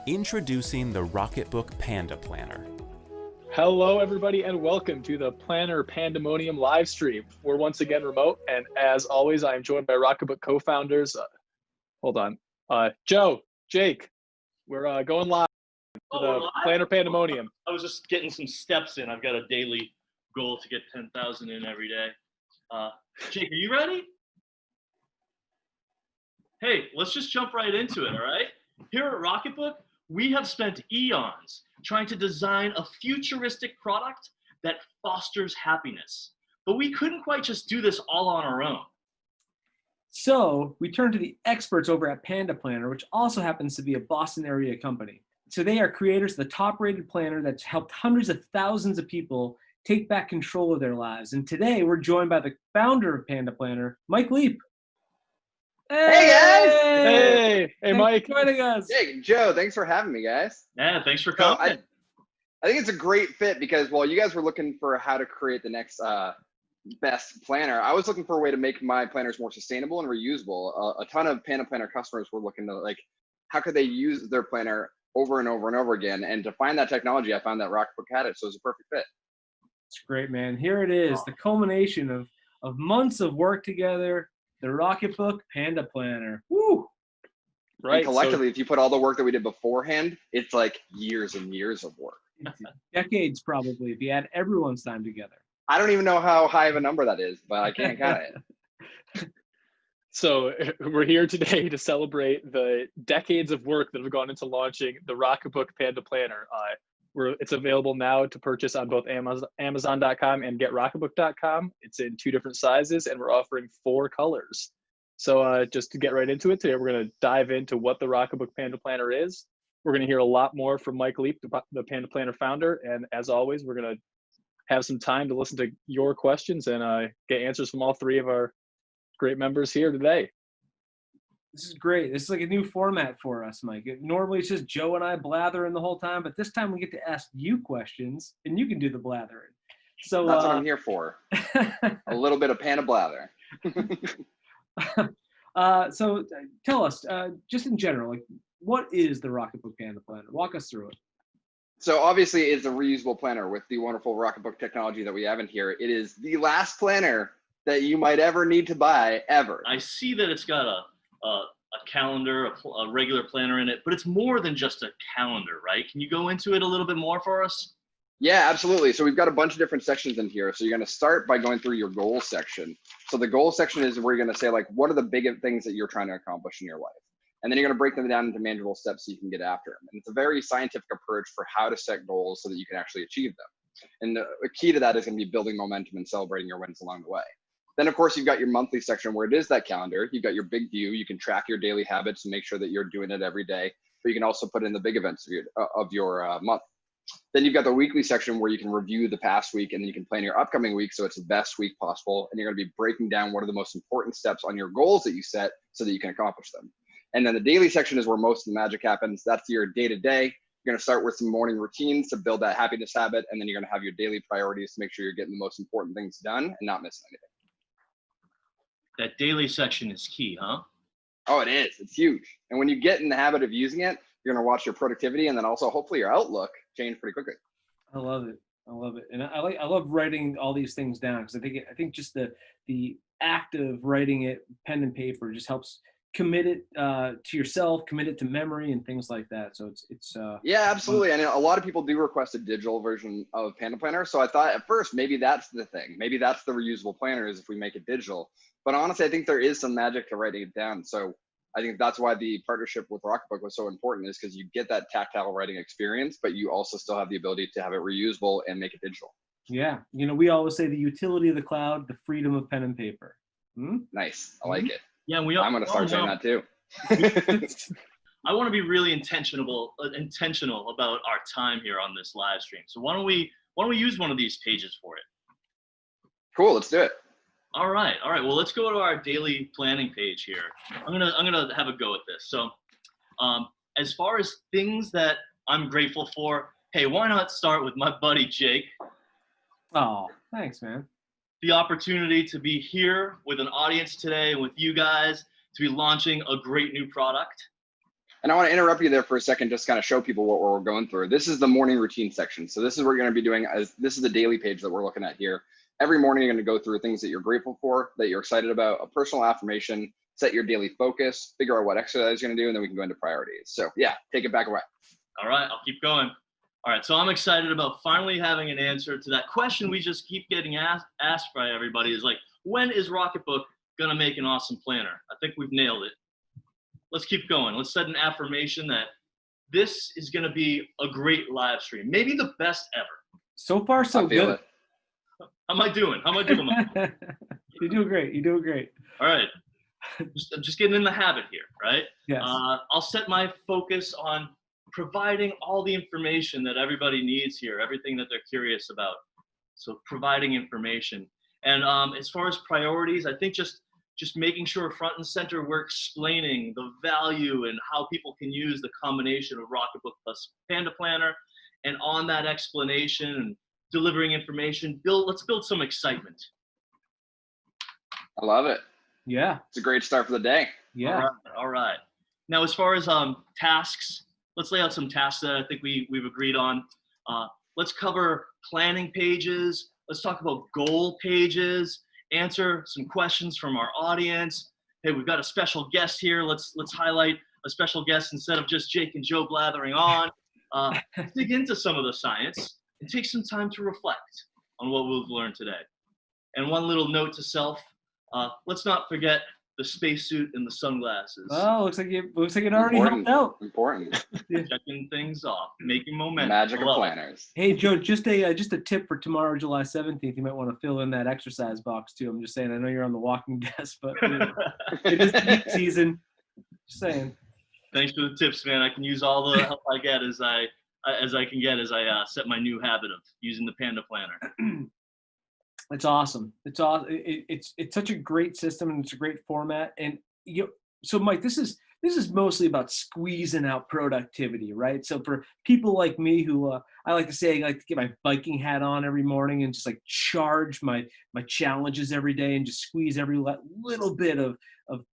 Introducing the Rocketbook Panda Planner. Hello, everybody, and welcome to the Planner Panda-monium live stream. We're once again remote, and as always, I am joined by Rocketbook co-founders. Joe, Jake. We're going live to the Planner Panda-monium. I was just getting some steps in. I've got a daily goal to get 10,000 in every day. Jake, are you ready? Hey, let's just jump right into it, all right? Here at Rocketbook, we have spent eons trying to design a futuristic product that fosters happiness. But we couldn't quite just do this all on our own. So we turned to the experts over at Panda Planner, which also happens to be a Boston area company. So they are creators of the top-rated planner that's helped hundreds of thousands of people take back control of their lives. And today we're joined by the founder of Panda Planner, Mike Leip. Hey guys! Hey Mike. Thanks for joining us. Hey Joe, thanks for having me, guys. Yeah, thanks for coming. I think it's a great fit because while you guys were looking for how to create the next best planner, I was looking for a way to make my planners more sustainable and reusable. A ton of Panda Planner customers were looking to how could they use their planner over and over and over again? And to find that technology, I found that Rocketbook had it, so it was a perfect fit. It's great, man. Here it is, the culmination of months of work together. The Rocketbook Panda Planner. Woo! Right. And collectively, if you put all the work that we did beforehand, it's like years and years of work. Decades, probably, if you add everyone's time together. I don't even know how high of a number that is, but I can't count it. So we're here today to celebrate the decades of work that have gone into launching the Rocketbook Panda Planner. It's available now to purchase on both Amazon.com and GetRocketbook.com. It's in 2 different sizes, and we're offering 4 colors. So just to get right into it today, we're going to dive into what the Rocketbook Panda Planner is. We're going to hear a lot more from Mike Leip, the Panda Planner founder. And as always, we're going to have some time to listen to your questions and get answers from all 3 of our great members here today. This is great. This is like a new format for us, Mike. Normally it's just Joe and I blathering the whole time, but this time we get to ask you questions and you can do the blathering. So that's what I'm here for. A little bit of Panda blather. So tell us, just in general, what is the Rocketbook Panda Planner? Walk us through it. So obviously it's a reusable planner with the wonderful Rocketbook technology that we have in here. It is the last planner that you might ever need to buy ever. I see that it's got a calendar, a regular planner in it, but it's more than just a calendar, right? Can you go into it a little bit more for us? Yeah, absolutely. So we've got a bunch of different sections in here. So you're going to start by going through your goals section. So the goal section is where you're going to say, what are the big things that you're trying to accomplish in your life? And then you're going to break them down into manageable steps so you can get after them. And it's a very scientific approach for how to set goals so that you can actually achieve them. And the key to that is going to be building momentum and celebrating your wins along the way. Then, of course, you've got your monthly section where it is that calendar. You've got your big view. You can track your daily habits and make sure that you're doing it every day. But you can also put in the big events of your month. Then you've got the weekly section where you can review the past week and then you can plan your upcoming week so it's the best week possible. And you're going to be breaking down what are the most important steps on your goals that you set so that you can accomplish them. And then the daily section is where most of the magic happens. That's your day-to-day. You're going to start with some morning routines to build that happiness habit. And then you're going to have your daily priorities to make sure you're getting the most important things done and not missing anything. That daily section is key, huh? Oh, it is. It's huge. And when you get in the habit of using it, you're going to watch your productivity and then also hopefully your outlook change pretty quickly. I love it. I love it. And I love writing all these things down because I think just the act of writing it pen and paper just helps commit it to yourself, commit it to memory and things like that. So it's yeah, absolutely. And a lot of people do request a digital version of Panda Planner. So I thought at first maybe that's the thing. Maybe that's the reusable planner is if we make it digital. But honestly, I think there is some magic to writing it down. So I think that's why the partnership with Rocketbook was so important is because you get that tactile writing experience, but you also still have the ability to have it reusable and make it digital. Yeah. We always say the utility of the cloud, the freedom of pen and paper. Nice. I like it. Yeah, I'm going to start saying that too. I want to be really intentional about our time here on this live stream. So why don't we use one of these pages for it? Cool. Let's do it. All right. Well, let's go to our daily planning page here. I'm gonna have a go at this. So, as far as things that I'm grateful for, hey, why not start with my buddy Jake? Oh, thanks, man. The opportunity to be here with an audience today with you guys to be launching a great new product. And I want to interrupt you there for a second, just kind of show people what we're going through. This is the morning routine section. So this is what you're going to be doing. As this is the daily page that we're looking at here. Every morning, you're going to go through things that you're grateful for, that you're excited about, a personal affirmation, set your daily focus, figure out what exercise you're going to do, and then we can go into priorities. So yeah, take it back away. All right, I'll keep going. All right, so I'm excited about finally having an answer to that question we just keep getting asked by everybody is like, when is Rocketbook going to make an awesome planner? I think we've nailed it. Let's keep going. Let's set an affirmation that this is going to be a great live stream, maybe the best ever. So far, so good. How am I doing? Mike? You're doing great. You're doing great. All right. I'm just getting in the habit here, right? Yes. I'll set my focus on providing all the information that everybody needs here, everything that they're curious about. So providing information. And as far as priorities, I think just making sure front and center we're explaining the value and how people can use the combination of Rocketbook plus Panda Planner. And on that explanation and delivering information, let's build some excitement. I love it. Yeah. It's a great start for the day. Yeah. All right. Now, as far as tasks, let's lay out some tasks that I think we've agreed on. Let's cover planning pages. Let's talk about goal pages, answer some questions from our audience. Hey, we've got a special guest here. Let's highlight a special guest instead of just Jake and Joe blathering on. Dig into some of the science and take some time to reflect on what we've learned today. And one little note to self, let's not forget the spacesuit and the sunglasses. Oh, looks like it already helped out. Important. Checking things off, making momentum. Magic of planners. Hey, Joe, just a tip for tomorrow, July 17th. You might want to fill in that exercise box too. I'm just saying. I know you're on the walking desk, but it is peak season. Just saying. Thanks for the tips, man. I can use all the help I get as I set my new habit of using the Panda Planner. It's awesome. It's awesome. It's such a great system and it's a great format. And so Mike, this is mostly about squeezing out productivity, right? So for people like me who I like to say I like to get my Viking hat on every morning and just like charge my challenges every day and just squeeze every little bit of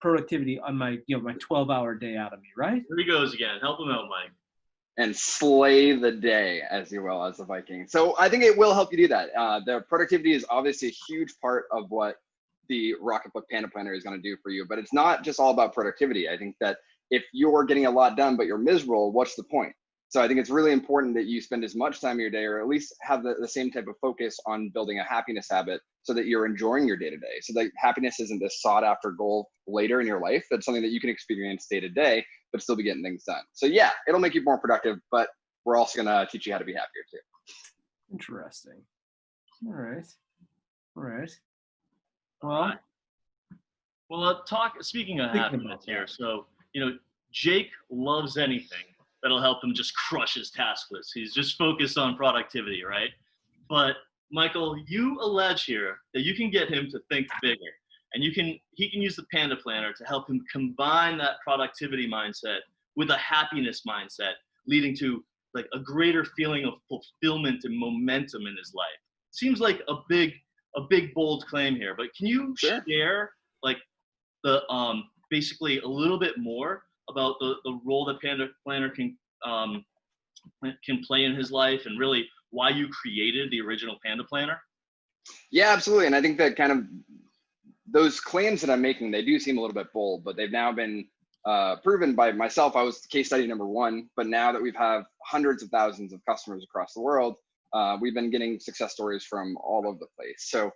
productivity on my my 12-hour day out of me, right? Here he goes again. Help him out, Mike. And slay the day, as you will, as a Viking. So I think it will help you do that. The productivity is obviously a huge part of what the Rocketbook Panda Planner is going to do for you, but it's not just all about productivity. I think that if you're getting a lot done, but you're miserable, what's the point? So I think it's really important that you spend as much time of your day, or at least have the same type of focus on building a happiness habit so that you're enjoying your day-to-day. So that happiness isn't this sought after goal later in your life. That's something that you can experience day to day, but still be getting things done. So yeah, it'll make you more productive, but we're also gonna teach you how to be happier too. Interesting. All right. Well, speaking of happiness here, so Jake loves anything that'll help him just crush his task list. He's just focused on productivity, right? But Michael, you allege here that you can get him to think bigger, and he can use the Panda Planner to help him combine that productivity mindset with a happiness mindset, leading to like a greater feeling of fulfillment and momentum in his life. Seems like a big bold claim here, but can you share like the basically a little bit more about the role that Panda Planner can play in his life, and really why you created the original Panda Planner? Yeah, absolutely. And I think that kind of those claims that I'm making, they do seem a little bit bold, but they've now been proven by myself. I was case study number one, but now that we've have hundreds of thousands of customers across the world, we've been getting success stories from all over the place. So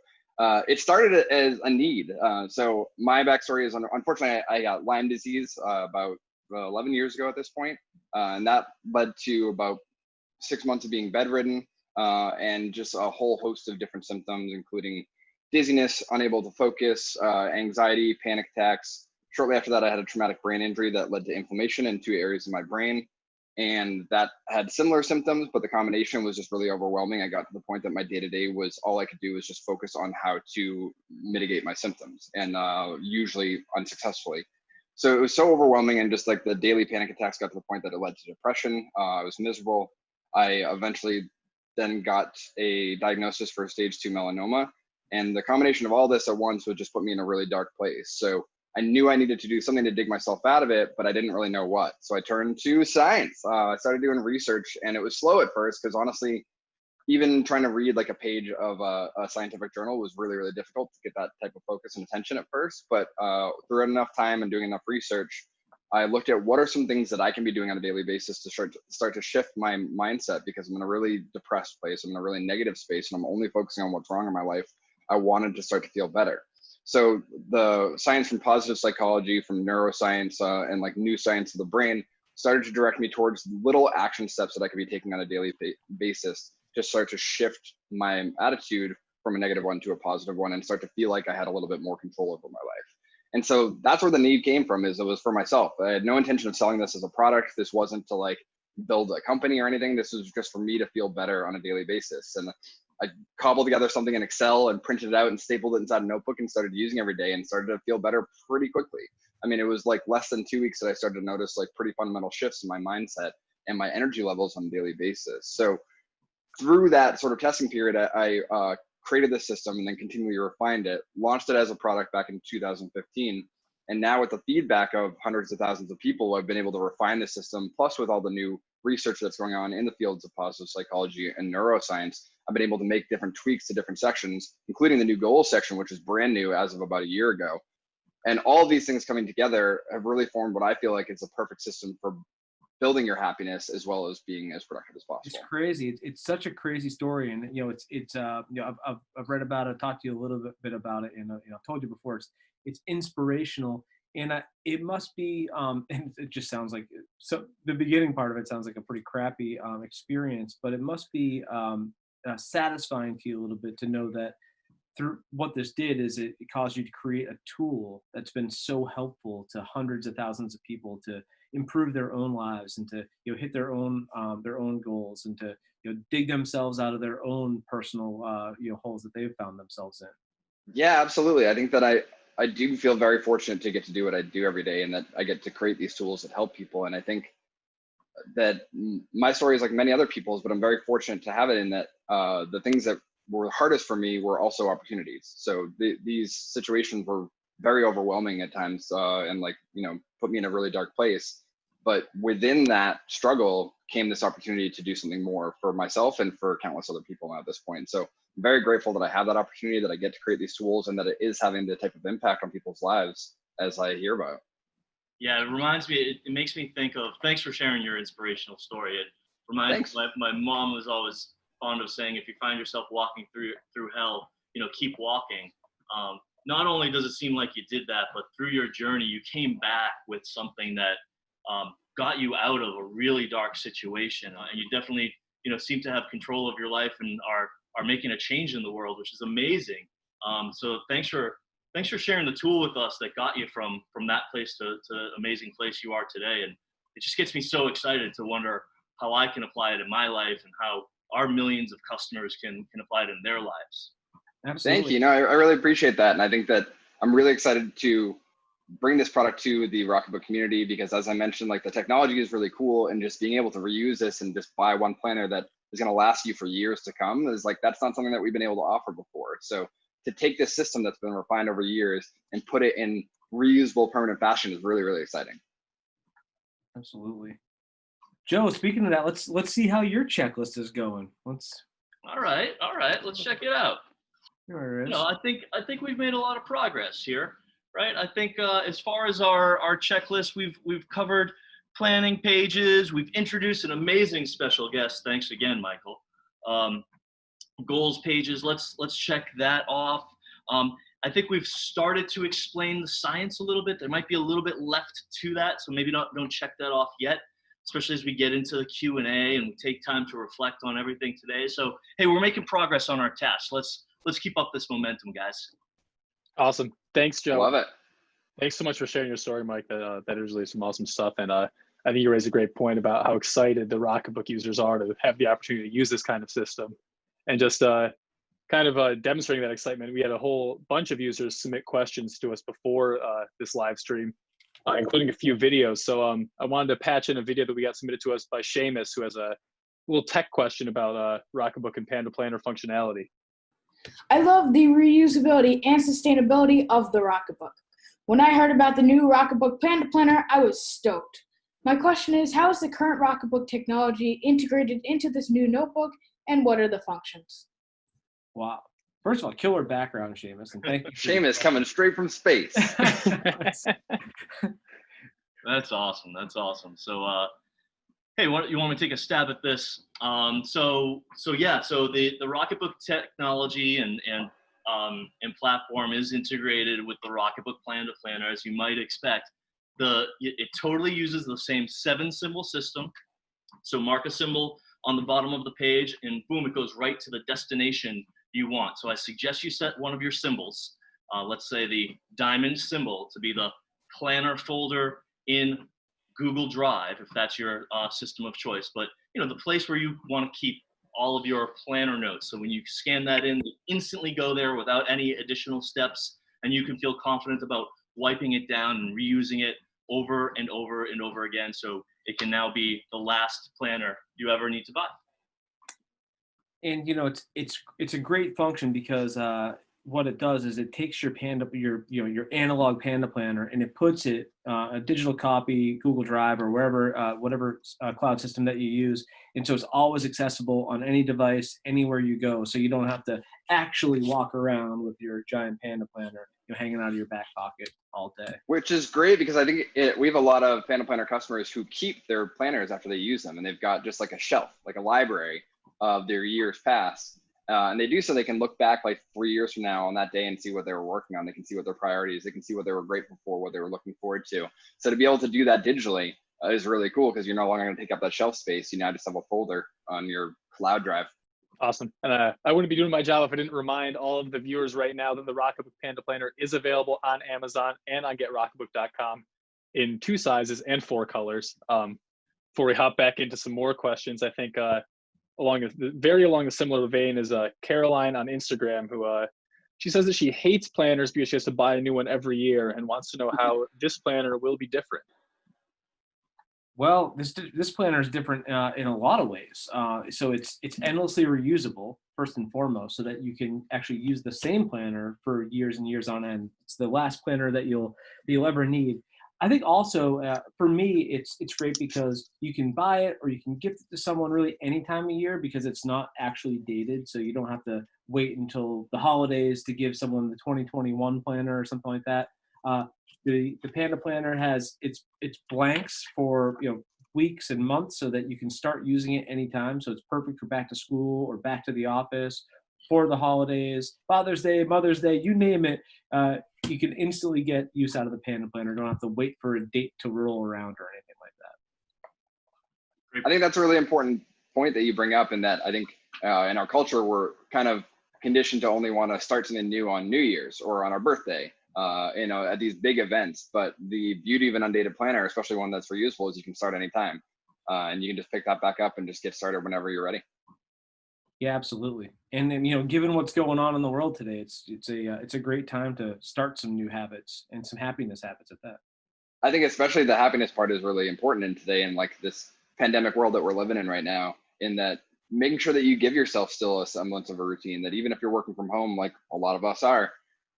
it started as a need. So my backstory is, unfortunately, I got Lyme disease about 11 years ago at this point. And that led to about 6 months of being bedridden and just a whole host of different symptoms, including dizziness, unable to focus, anxiety, panic attacks. Shortly after that, I had a traumatic brain injury that led to inflammation in 2 areas of my brain. And that had similar symptoms, but the combination was just really overwhelming. I got to the point that my day-to-day was all I could do was just focus on how to mitigate my symptoms, and usually unsuccessfully. So it was so overwhelming, and just like the daily panic attacks got to the point that it led to depression. I was miserable. I eventually then got a diagnosis for stage 2 melanoma. And the combination of all this at once would just put me in a really dark place. So I knew I needed to do something to dig myself out of it, but I didn't really know what. So I turned to science. I started doing research, and it was slow at first because honestly, even trying to read like a page of a scientific journal was really, really difficult to get that type of focus and attention at first. But through enough time and doing enough research, I looked at what are some things that I can be doing on a daily basis to start to shift my mindset, because I'm in a really depressed place. I'm in a really negative space, and I'm only focusing on what's wrong in my life. I wanted to start to feel better. So the science from positive psychology, from neuroscience, and like new science of the brain started to direct me towards little action steps that I could be taking on a daily basis to start to shift my attitude from a negative one to a positive one, and start to feel like I had a little bit more control over my life. And so that's where the need came from, is it was for myself. I had no intention of selling this as a product. This wasn't to like build a company or anything. This was just for me to feel better on a daily basis. And I cobbled together something in Excel and printed it out and stapled it inside a notebook and started using every day, and started to feel better pretty quickly. I mean, it was like less than 2 weeks that I started to notice like pretty fundamental shifts in my mindset and my energy levels on a daily basis. So through that sort of testing period, I created the system and then continually refined it, launched it as a product back in 2015. And now with the feedback of hundreds of thousands of people, I've been able to refine the system. Plus with all the new research that's going on in the fields of positive psychology and neuroscience, I've been able to make different tweaks to different sections, including the new goals section, which is brand new as of about a year ago. And all of these things coming together have really formed what I feel like is a perfect system for building your happiness as well as being as productive as possible. It's crazy. It's such a crazy story, and you know, it's you know, I've read about it, talked to you a little bit about it, and you know, I've told you before, it's inspirational, and it must be and it just sounds like, so the beginning part of it sounds like a pretty crappy experience, but it must be satisfying to you a little bit to know that through what this did is it caused you to create a tool that's been so helpful to hundreds of thousands of people to improve their own lives and to, you know, hit their own goals, and to, you know, dig themselves out of their own personal you know, holes that they've found themselves in. Yeah, absolutely. I think that I do feel very fortunate to get to do what I do every day, and that I get to create these tools that help people. And I think that my story is like many other people's, but I'm very fortunate to have it in that the things that were hardest for me were also opportunities. So these situations were very overwhelming at times, and like, you know, put me in a really dark place. But within that struggle came this opportunity to do something more for myself and for countless other people now at this point. So I'm very grateful that I have that opportunity, that I get to create these tools, and that it is having the type of impact on people's lives as I hear about. Yeah, it reminds me, it makes me think of, thanks for sharing your inspirational story. It reminds me, my mom was always fond of saying, if you find yourself walking through hell, you know, keep walking. Not only does it seem like you did that, but through your journey, you came back with something that got you out of a really dark situation. And you definitely, you know, seem to have control of your life and are making a change in the world, which is amazing. So thanks for sharing the tool with us that got you from that place to the amazing place you are today. And it just gets me so excited to wonder how I can apply it in my life, and how our millions of customers can apply it in their lives. Absolutely. Thank you. No, I really appreciate that. And I think that I'm really excited to bring this product to the Rocketbook community, because as I mentioned, like the technology is really cool, and just being able to reuse this and just buy one planner that is going to last you for years to come is like, that's not something that we've been able to offer before. So to take this system that's been refined over years and put it in reusable permanent fashion is really, really exciting. Absolutely. Joe, speaking of that, let's see how your checklist is going. All right, let's check it out. There it is. You know, I think we've made a lot of progress here, right? I think as far as our checklist, we've covered planning pages. We've introduced an amazing special guest. Thanks again, Michael. Goals pages. Let's check that off. I think we've started to explain the science a little bit. There might be a little bit left to that, so maybe don't check that off yet, especially as we get into the Q&A and we take time to reflect on everything today. So, hey, we're making progress on our tasks. Let's keep up this momentum, guys. Awesome. Thanks, Joe. Love it. Thanks so much for sharing your story, Mike. That is really some awesome stuff. And I think you raised a great point about how excited the Rocketbook users are to have the opportunity to use this kind of system. And just kind of demonstrating that excitement, we had a whole bunch of users submit questions to us before this live stream, including a few videos. So I wanted to patch in a video that we got submitted to us by Seamus, who has a little tech question about Rocketbook and Panda Planner functionality. I love the reusability and sustainability of the Rocketbook. When I heard about the new Rocketbook Panda Planner, I was stoked. My question is, how is the current Rocketbook technology integrated into this new notebook, and what are the functions? Wow. First of all, killer background, Seamus, and thank you. Seamus coming straight from space. That's awesome. That's awesome. So, hey, you want me to take a stab at this? So the Rocketbook technology and platform is integrated with the Rocketbook Panda Planner, as you might expect. It totally uses the same 7-symbol system. So mark a symbol on the bottom of the page, and boom, it goes right to the destination you want. So I suggest you set one of your symbols, let's say the diamond symbol, to be the planner folder in Google Drive, if that's your system of choice. But the place where you want to keep all of your planner notes. So when you scan that in, they instantly go there without any additional steps, and you can feel confident about wiping it down and reusing it over and over and over again. So it can now be the last planner you ever need to buy. And it's a great function because what it does is it takes your your analog Panda Planner, and it puts it a digital copy, Google Drive or wherever whatever cloud system that you use, and so it's always accessible on any device anywhere you go. So you don't have to actually walk around with your giant Panda Planner hanging out of your back pocket all day. Which is great because I think we have a lot of Panda Planner customers who keep their planners after they use them, and they've got just like a shelf, like a library of their years past. And they do so they can look back like 3 years from now on that day and see what they were working on. They can see what their priorities, they can see what they were grateful for, what they were looking forward to. So to be able to do that digitally is really cool because you're no longer going to take up that shelf space. You now just have a folder on your cloud drive. Awesome. And I wouldn't be doing my job if I didn't remind all of the viewers right now that the Rocketbook Panda Planner is available on Amazon and on GetRocketbook.com in 2 sizes and 4 colors. Before we hop back into some more questions, I think along the similar vein is Caroline on Instagram, who she says that she hates planners because she has to buy a new one every year and wants to know how this planner will be different. Well, this planner is different in a lot of ways. So it's endlessly reusable, first and foremost, so that you can actually use the same planner for years and years on end. It's the last planner that you'll ever need. I think also for me, it's great because you can buy it or you can gift it to someone really any time of year because it's not actually dated. So you don't have to wait until the holidays to give someone the 2021 planner or something like that. The Panda Planner has its blanks for weeks and months so that you can start using it anytime. So it's perfect for back to school or back to the office, for the holidays, Father's Day, Mother's Day, you name it. You can instantly get use out of the Panda Planner. Don't have to wait for a date to roll around or anything like that. I think that's a really important point that you bring up, in that I think in our culture, we're kind of conditioned to only want to start something new on New Year's or on our birthday, at these big events. But the beauty of an undated planner, especially one that's reusable, is you can start anytime. And you can just pick that back up and just get started whenever you're ready. Yeah, absolutely. And then, given what's going on in the world today, it's a great time to start some new habits and some happiness habits at that. I think especially the happiness part is really important in today, in like this pandemic world that we're living in right now, in that making sure that you give yourself still a semblance of a routine, that even if you're working from home, like a lot of us are,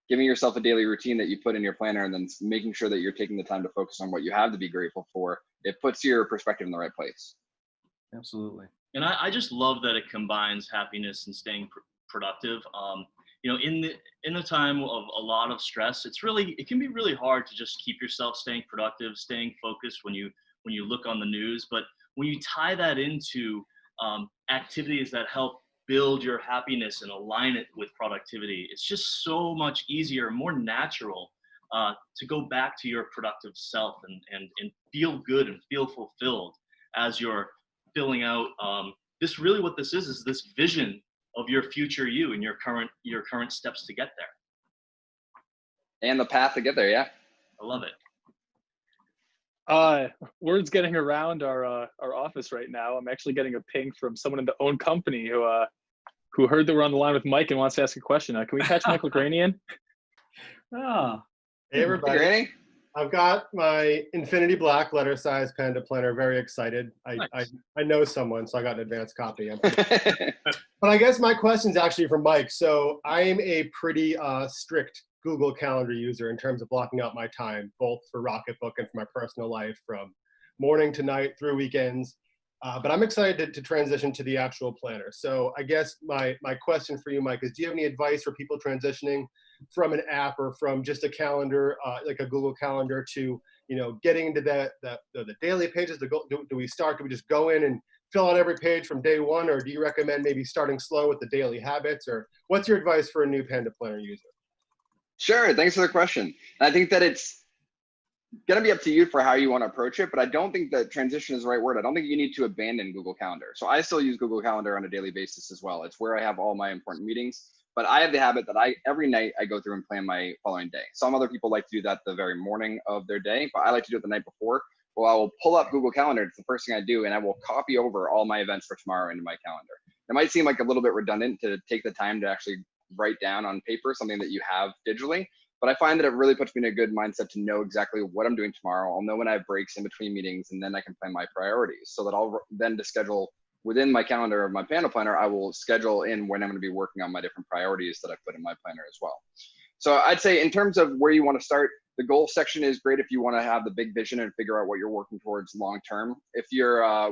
giving yourself a daily routine that you put in your planner, and then making sure that you're taking the time to focus on what you have to be grateful for, it puts your perspective in the right place. Absolutely. And I just love that it combines happiness and staying productive. In the time of a lot of stress, it can be really hard to just keep yourself staying productive, staying focused when you look on the news. But when you tie that into activities that help build your happiness and align it with productivity, it's just so much easier, more natural to go back to your productive self and feel good and feel fulfilled as you're filling out what this is this vision of your future you and your current steps to get there. And the path to get there, yeah. I love it. Word's getting around our office right now. I'm actually getting a ping from someone in the own company who heard that we're on the line with Mike and wants to ask a question. Can we catch Michael Graney in? Oh. Hey everybody. Graney? I've got my Infinity Black letter size Panda Planner. Very excited. Nice. I know someone, so I got an advanced copy. But I guess my question is actually for Mike. So I am a pretty strict Google Calendar user in terms of blocking out my time, both for Rocketbook and for my personal life, from morning to night through weekends. But I'm excited to transition to the actual planner. So I guess my question for you, Mike, is do you have any advice for people transitioning from an app or from just a calendar, like a Google Calendar, to getting into the daily pages? Do we just go in and fill out every page from day one, or do you recommend maybe starting slow with the daily habits? Or what's your advice for a new Panda Planner user? Sure, thanks for the question. And I think that it's going to be up to you for how you want to approach it, but I don't think that transition is the right word. I don't think you need to abandon Google Calendar. So I still use Google Calendar on a daily basis as well. It's where I have all my important meetings, but I have the habit that every night I go through and plan my following day. Some other people like to do that the very morning of their day, but I like to do it the night before. Well, I will pull up Google Calendar. It's the first thing I do, and I will copy over all my events for tomorrow into my calendar. It might seem like a little bit redundant to take the time to actually write down on paper something that you have digitally, but I find that it really puts me in a good mindset to know exactly what I'm doing tomorrow. I'll know when I have breaks in between meetings, and then I can plan my priorities so that I'll then to schedule within my calendar of my Panda Planner, I will schedule in when I'm going to be working on my different priorities that I put in my planner as well. So I'd say in terms of where you want to start, the goal section is great if you want to have the big vision and figure out what you're working towards long term. If you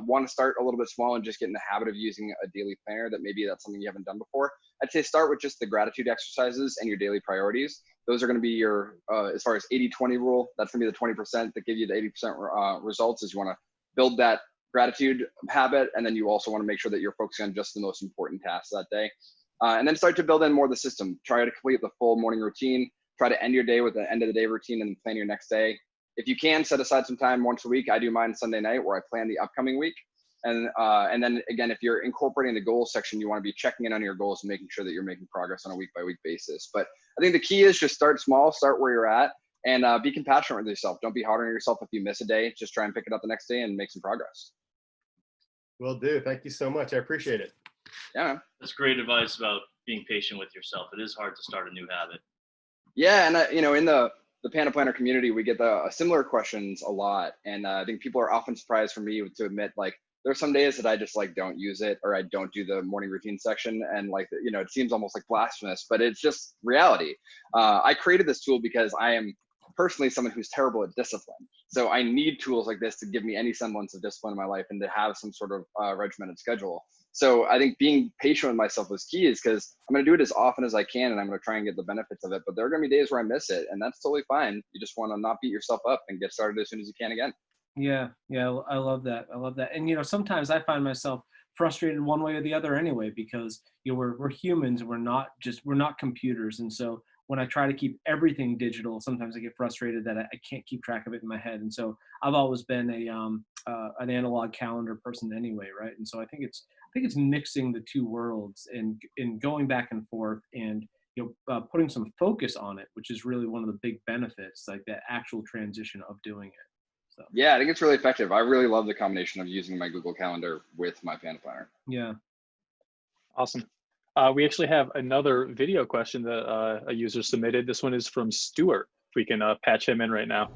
want to start a little bit small and just get in the habit of using a daily planner, that maybe that's something you haven't done before, I'd say start with just the gratitude exercises and your daily priorities. Those are going to be your, as far as 80-20 rule, that's going to be the 20% that give you the 80% results, is you want to build that gratitude habit. And then you also want to make sure that you're focusing on just the most important tasks that day. And then start to build in more of the system. Try to complete the full morning routine. Try to end your day with the end of the day routine and plan your next day. If you can, set aside some time once a week. I do mine Sunday night where I plan the upcoming week. And then again, if you're incorporating the goals section, you want to be checking in on your goals and making sure that you're making progress on a week by week basis. But I think the key is just start small, start where you're at, and be compassionate with yourself. Don't be hard on yourself if you miss a day. Just try and pick it up the next day and make some progress. Will do. Thank you so much. I appreciate it. Yeah. That's great advice about being patient with yourself. It is hard to start a new habit. Yeah, and in the Panda Planner community, we get the similar questions a lot, and I think people are often surprised for me to admit, like, there's some days that I just don't use it, or I don't do the morning routine section, and it seems almost like blasphemous, but it's just reality. I created this tool because I am personally someone who's terrible at discipline, so I need tools like this to give me any semblance of discipline in my life and to have some sort of regimented schedule. So I think being patient with myself was key, is because I'm going to do it as often as I can, and I'm going to try and get the benefits of it. But there are going to be days where I miss it, and that's totally fine. You just want to not beat yourself up and get started as soon as you can again. Yeah, I love that. I love that. And sometimes I find myself frustrated one way or the other anyway, because we're humans. We're not computers. And so when I try to keep everything digital, sometimes I get frustrated that I can't keep track of it in my head. And so I've always been an analog calendar person anyway, right? And so I think it's mixing the two worlds and going back and forth, and putting some focus on it, which is really one of the big benefits, like that actual transition of doing it. So. Yeah, I think it's really effective. I really love the combination of using my Google Calendar with my Panda Planner. Yeah. Awesome. We actually have another video question that a user submitted. This one is from Stuart. If we can patch him in right now.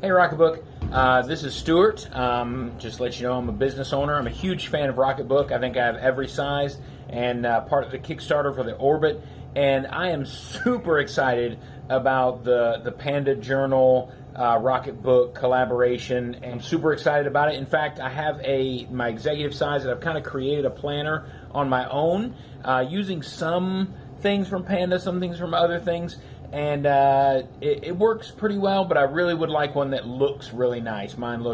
Hey Rocketbook, this is Stuart. Just to let you know, I'm a business owner. I'm a huge fan of Rocketbook. I think I have every size, and part of the Kickstarter for the Orbit. And I am super excited about the Panda Journal Rocketbook collaboration, and I'm super excited about it. In fact, I have my executive size that I've kind of created a planner on my own, using some things from Panda, some things from other things, and it works pretty well, but I really would like one that looks really nice. Mine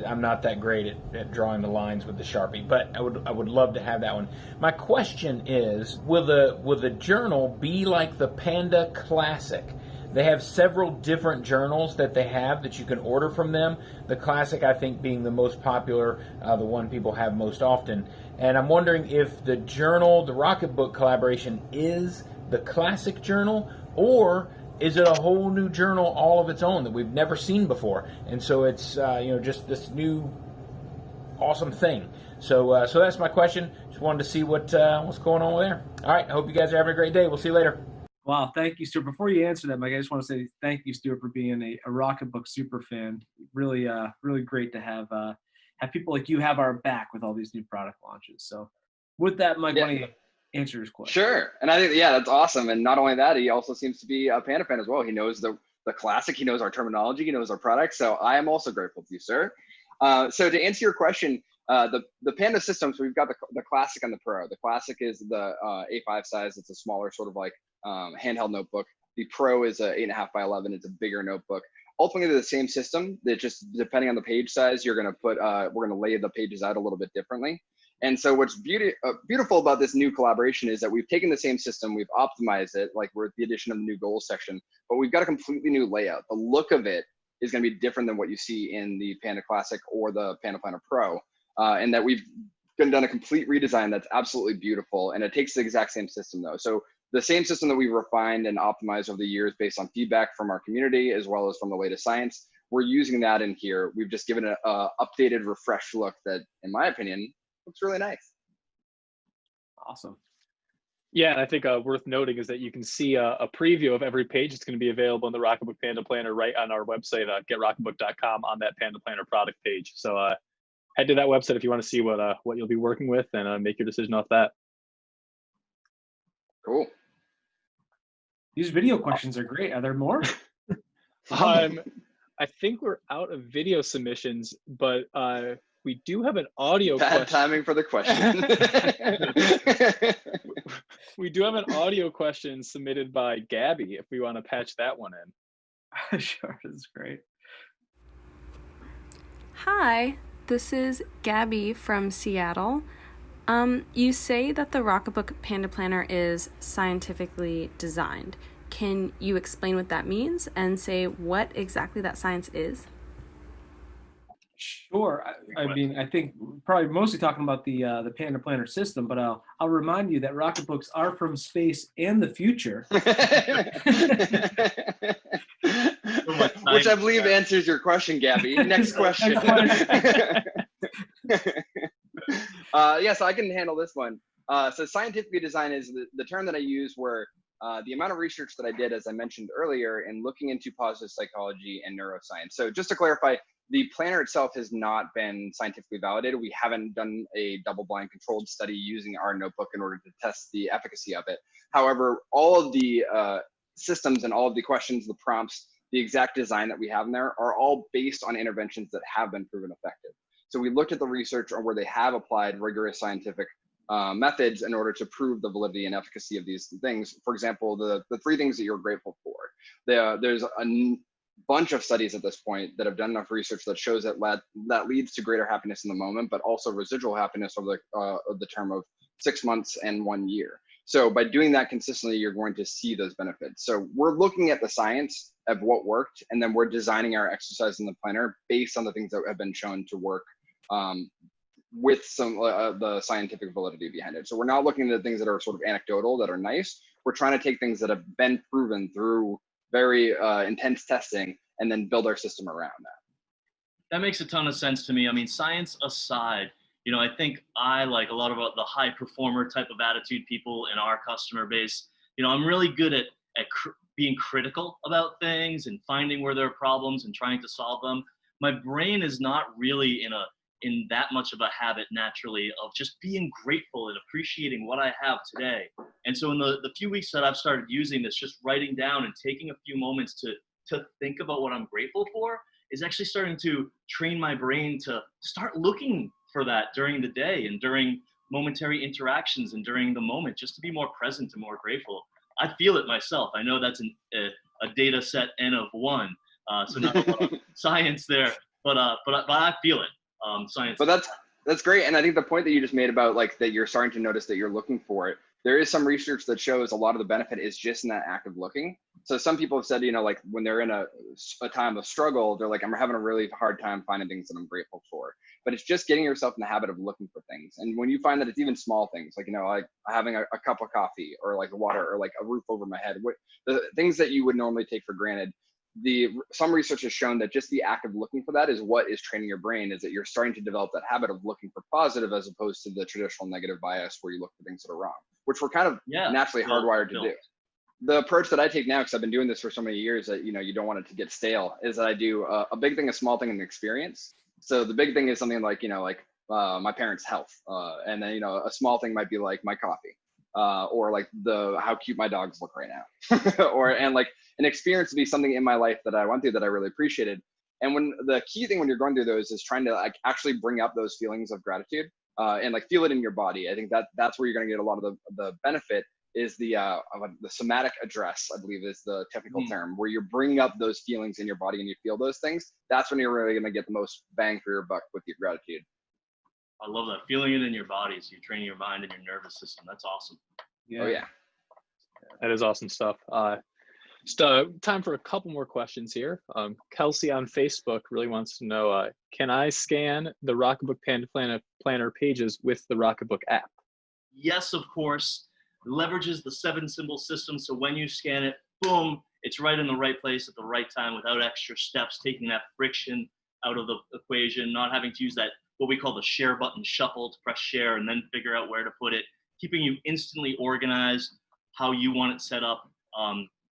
I'm not that great at drawing the lines with the Sharpie, but I would love to have that one. My question is, will the journal be like the Panda Classic? They have several different journals that they have that you can order from them. The Classic, I think, being the most popular, the one people have most often. And I'm wondering if the journal, the Rocketbook collaboration, is the Classic journal, or is it a whole new journal all of its own that we've never seen before? And so it's just this new awesome thing. So that's my question. Just wanted to see what's going on there. All right, I hope you guys are having a great day. We'll see you later. Wow, thank you, Stuart. Before you answer that, Mike, I just want to say thank you, Stuart, for being a Rocketbook super fan. Really, really great to have people like you have our back with all these new product launches. So with that, Mike, Yeah. why don't you answer his question. Sure. And I think, yeah, that's awesome. And not only that, he also seems to be a Panda fan as well. He knows the classic, he knows our terminology, he knows our products. So I am also grateful to you, sir. So to answer your question, the Panda systems, we've got the classic and the Pro. The classic is the A5 size. It's a smaller sort of like handheld notebook. The Pro is a 8.5 by 11. It's a bigger notebook. Ultimately, they're the same system. That just depending on the page size, you're going to put, we're going to lay the pages out a little bit differently. And so what's beautiful about this new collaboration is that we've taken the same system, we've optimized it, like we're at the addition of the new goals section, but we've got a completely new layout. The look of it is going to be different than what you see in the Panda Classic or the Panda Planner Pro, and that we've done a complete redesign that's absolutely beautiful, and it takes the exact same system though. So the same system that we've refined and optimized over the years based on feedback from our community as well as from the latest science, we're using that in here. We've just given it a updated, refreshed look that, in my opinion, looks really nice. Awesome. Yeah, and I think worth noting is that you can see a preview of every page. It's going to be available in the Rocketbook Panda Planner right on our website, getrocketbook.com, on that Panda Planner product page. So head to that website if you want to see what you'll be working with and make your decision off that. Cool. These video questions are great. Are there more? I think we're out of video submissions, but we do have an audio question. Bad timing for the question. We do have an audio question submitted by Gabby, if we want to patch that one in. Sure, that's great. Hi, this is Gabby from Seattle. You say that the Rocketbook Panda Planner is scientifically designed. Can you explain what that means and say what exactly that science is? Sure. I mean, I think probably mostly talking about the Panda Planner system, but I'll remind you that Rocketbooks are from space and the future. Which I believe answers your question, Gabby. Next question. Yes, I can handle this one. So scientifically design is the term that I use where the amount of research that I did, as I mentioned earlier, in looking into positive psychology and neuroscience. So just to clarify, the planner itself has not been scientifically validated. We haven't done a double-blind controlled study using our notebook in order to test the efficacy of it. However, all of the systems and all of the questions, the prompts, the exact design that we have in there are all based on interventions that have been proven effective. So we looked at the research on where they have applied rigorous scientific methods in order to prove the validity and efficacy of these things. For example, the 3 things that you're grateful for. There's a bunch of studies at this point that have done enough research that shows that leads to greater happiness in the moment, but also residual happiness over the term of 6 months and 1 year. So by doing that consistently, you're going to see those benefits. So we're looking at the science of what worked, and then we're designing our exercise in the planner based on the things that have been shown to work with some the scientific validity behind it. So we're not looking at things that are sort of anecdotal, that are nice. We're trying to take things that have been proven through very intense testing and then build our system around that. That makes a ton of sense to me. I mean, science aside, I think I like a lot of the high performer type of attitude people in our customer base. I'm really good at being critical about things and finding where there are problems and trying to solve them. My brain is not really in that much of a habit naturally of just being grateful and appreciating what I have today. And so in the few weeks that I've started using this, just writing down and taking a few moments to think about what I'm grateful for is actually starting to train my brain to start looking for that during the day and during momentary interactions and during the moment, just to be more present and more grateful. I feel it myself. I know that's a data set N of 1, so not a lot of science there, but I feel it. Science. But that's great. And I think the point that you just made about like that you're starting to notice that you're looking for it, there is some research that shows a lot of the benefit is just in that act of looking. So some people have said, like when they're in a time of struggle, they're like, I'm having a really hard time finding things that I'm grateful for. But it's just getting yourself in the habit of looking for things. And when you find that it's even small things, like, like having a cup of coffee or like water or like a roof over my head, the things that you would normally take for granted, some research has shown that just the act of looking for that is what is training your brain, is that you're starting to develop that habit of looking for positive as opposed to the traditional negative bias where you look for things that are wrong, which we're kind of naturally hardwired to do. The approach that I take now, because I've been doing this for so many years that, you don't want it to get stale, is that I do a big thing, a small thing, and an experience. So the big thing is something like, my parents' health. And then, a small thing might be like my coffee. or like how cute my dogs look right now, and like an experience to be something in my life that I went through that I really appreciated. And when the key thing when you're going through those is trying to like actually bring up those feelings of gratitude and like feel it in your body. I think that's where you're going to get a lot of the benefit is the somatic address, I believe is the technical term, where you're bringing up those feelings in your body and you feel those things. That's when you're really going to get the most bang for your buck with your gratitude. I love that. Feeling it in your body. So you're training your mind and your nervous system. That's awesome. Yeah. Oh yeah. That is awesome stuff. Just time for a couple more questions here. Kelsey on Facebook really wants to know, can I scan the Rocketbook Panda Planner pages with the Rocketbook app? Yes, of course. It leverages the 7-symbol system. So when you scan it, boom, it's right in the right place at the right time without extra steps, taking that friction out of the equation, not having to use that, what we call the share button shuffle to press share and then figure out where to put it, keeping you instantly organized, how you want it set up.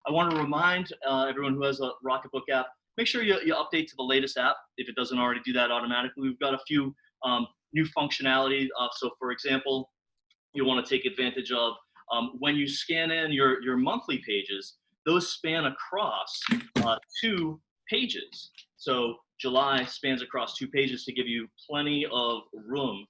I want to remind everyone who has a Rocketbook app, make sure you update to the latest app if it doesn't already do that automatically. We've got a few new functionality. So for example, you want to take advantage of when you scan in your monthly pages, those span across 2 pages. So July spans across 2 pages to give you plenty of room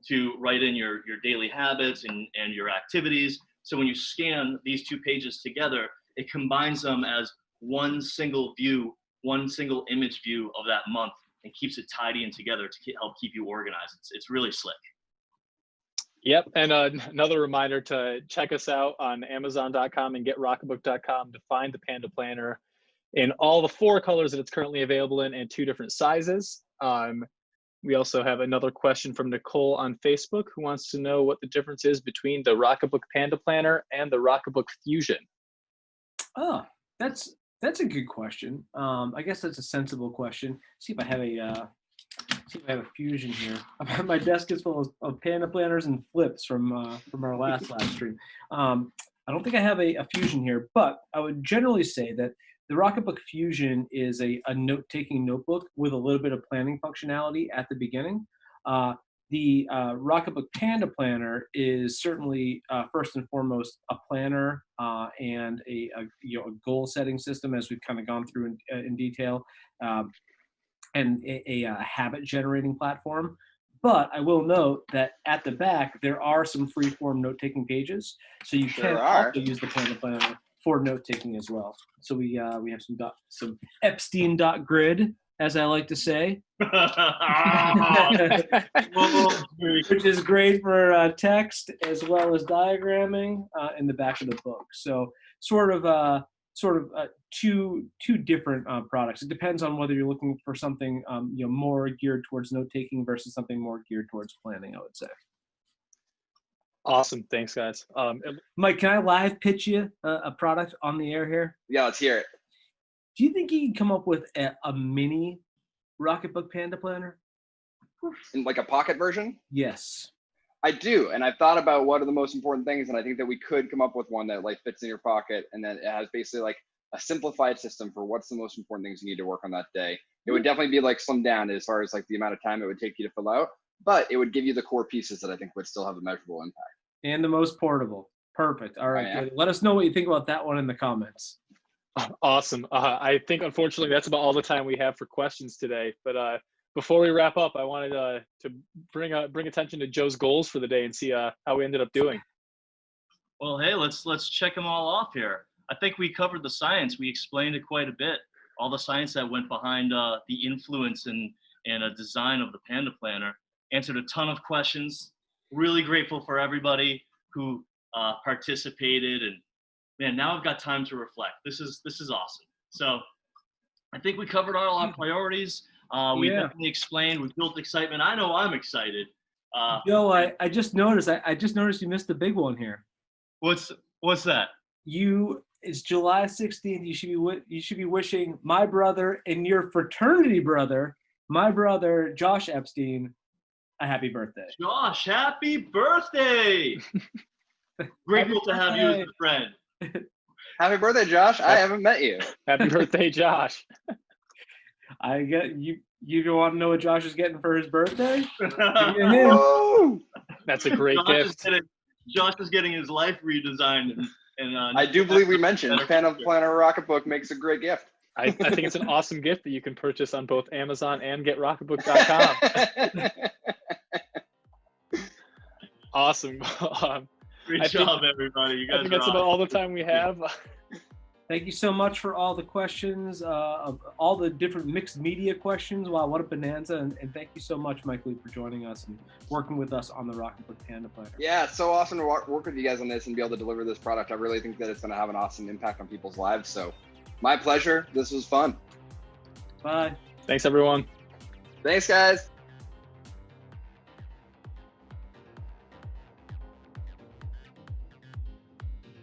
to write in your daily habits and your activities. So when you scan these 2 pages together, it combines them as one single view, one single image view of that month and keeps it tidy and together to help keep you organized. It's really slick. Yep, and another reminder to check us out on Amazon.com and GetRocketbook.com to find the Panda Planner in all the 4 colors that it's currently available in and 2 different sizes. We also have another question from Nicole on Facebook who wants to know what the difference is between the Rocketbook Panda Planner and the Rocketbook Fusion. Oh, that's a good question. I guess that's a sensible question. See if I have a fusion here. My desk is full of Panda planners and flips from our last live stream. I don't think I have a fusion here, but I would generally say that the Rocketbook Fusion is a note-taking notebook with a little bit of planning functionality at the beginning. The Rocketbook Panda Planner is certainly first and foremost a planner and a goal-setting system, as we've kind of gone through in detail, and a habit-generating platform. But I will note that at the back there are some free-form note-taking pages, so you can also use the Panda Planner for note-taking as well. So we have some Epstein.grid, as I like to say, which is great for text as well as diagramming in the back of the book. So sort of two different products. It depends on whether you're looking for something more geared towards note-taking versus something more geared towards planning, I would say. Awesome. Thanks, guys. Mike, can I live pitch you a product on the air here? Yeah, let's hear it. Do you think you can come up with a mini Rocketbook Panda Planner? In like a pocket version? Yes. I do, and I've thought about what are the most important things, and I think that we could come up with one that like fits in your pocket, and then it has basically like a simplified system for what's the most important things you need to work on that day. It would definitely be like slimmed down as far as like the amount of time it would take you to fill out, but it would give you the core pieces that I think would still have a measurable impact. And the most portable. Perfect. All right, good. Let us know what you think about that one in the comments. Awesome. I think unfortunately that's about all the time we have for questions today. But before we wrap up, I wanted to bring attention to Joe's goals for the day and see how we ended up doing. Well, hey, let's check them all off here. I think we covered the science. We explained it quite a bit. All the science that went behind the influence and a design of the Panda Planner. Answered a ton of questions. Really grateful for everybody who participated, and man, now I've got time to reflect. This is awesome. So I think we covered all our priorities. We definitely explained. We built excitement. I know I'm excited. Joe, I just noticed. I just noticed you missed the big one here. What's that? It's July 16th. You should be wishing my brother and your fraternity brother, my brother Josh Epstein, a happy birthday. Josh, happy birthday! Grateful to have you as a friend. Happy birthday, Josh. I haven't met you. Happy birthday, Josh. I get you. You don't want to know what Josh is getting for his birthday? That's a great gift. Josh is getting his life redesigned. And I do believe we mentioned Panda Planner Rocketbook makes a great gift. I think it's an awesome gift that you can purchase on both Amazon and GetRocketbook.com. Awesome. Great job, everybody. You guys I think that's rock. about all the time we have. Thank you so much for all the questions, all the different mixed media questions. Wow, what a bonanza. And thank you so much, Mike Leip, for joining us and working with us on the Rocketbook Panda Planner. Yeah, it's so awesome to work with you guys on this and be able to deliver this product. I really think that it's going to have an awesome impact on people's lives. So my pleasure. This was fun. Bye. Thanks, everyone. Thanks, guys.